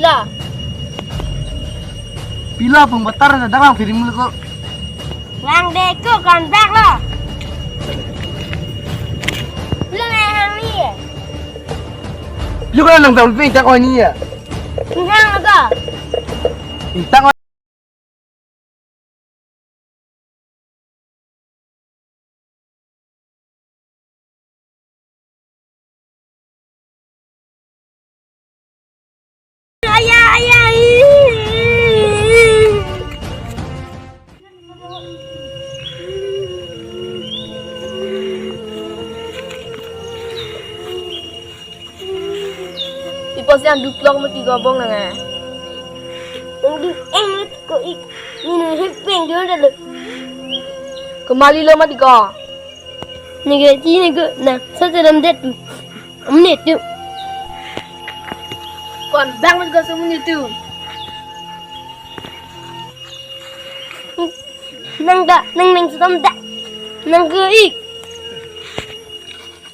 pila. Pila pembatar na darang film lu kok. Lang deko kan back lah. Lu nang ni. Lu kan nang tahu pinta kau ni ya. Nang aga. Pinta kau. Ayah. Ipo siang duplok mesti gabung nang. Ungdu ko ik. Ni hepeng dia dah. Kembali lo mati kau. Ni ke nah sadaram det tu. Menit tu. Kon bang mas kau semenit tu. Nang sedam dak. Nang ke ik.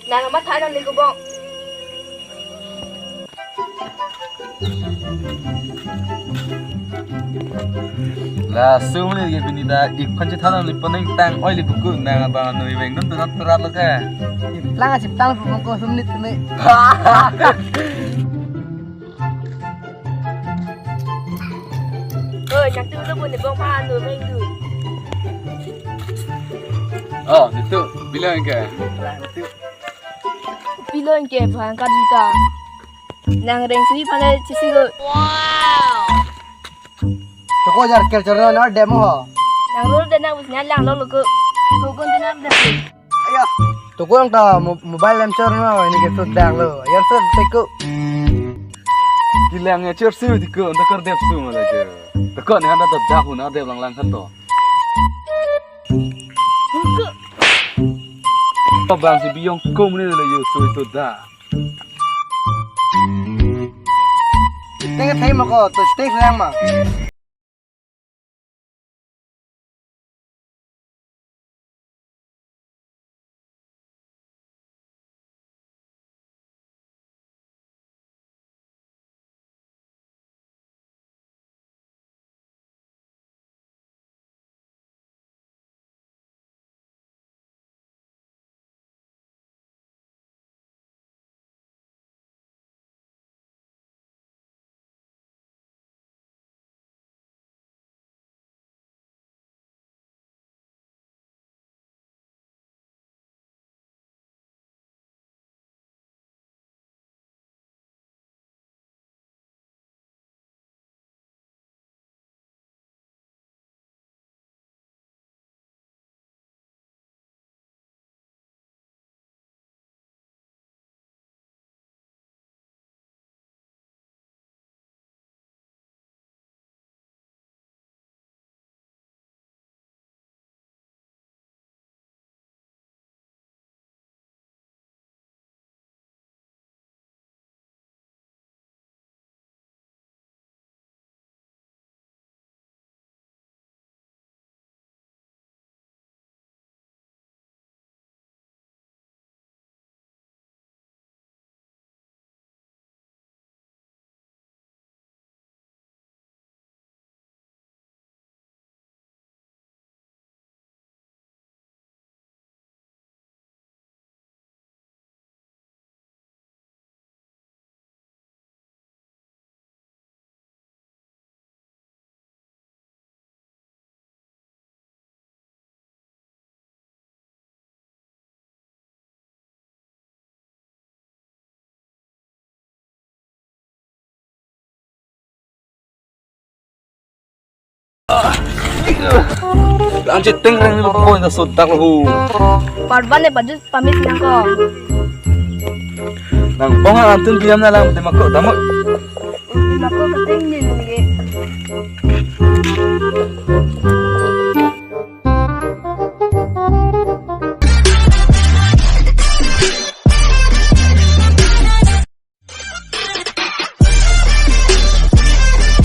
Nang amat hai nang ni gabung. Lah sumni ge binida ikhan che thanam li paneng tang oili buku nang ba noi beng non turat laka Lang acip tang pun kau semenit ni. Nak tu lu pun ni bang pan tu main tu. oh itu bilang ke Pilon ke bang kan kita. Nang reng sui pandai cisi go. तो को जार खेल चल रहा डेमो हो Nang roll dan nang usnya lang lo ko. Ko dan nang dah. अया तो को अंग ता मोबाइल एम चल रहा ini ke sud dang lo yang sud teko bilang ya cer su di ko ndakar dep su mala je to ko ni handa to jahu na dep lang kan to to bang si biyong kom ni le yo su to da tengah thay mà ko to stay lang mà anjir teng reng lu ko na sodak lu Parban ni baju pamit nang ko. nang ponga antun biam na lang de makro damot Nako keting ni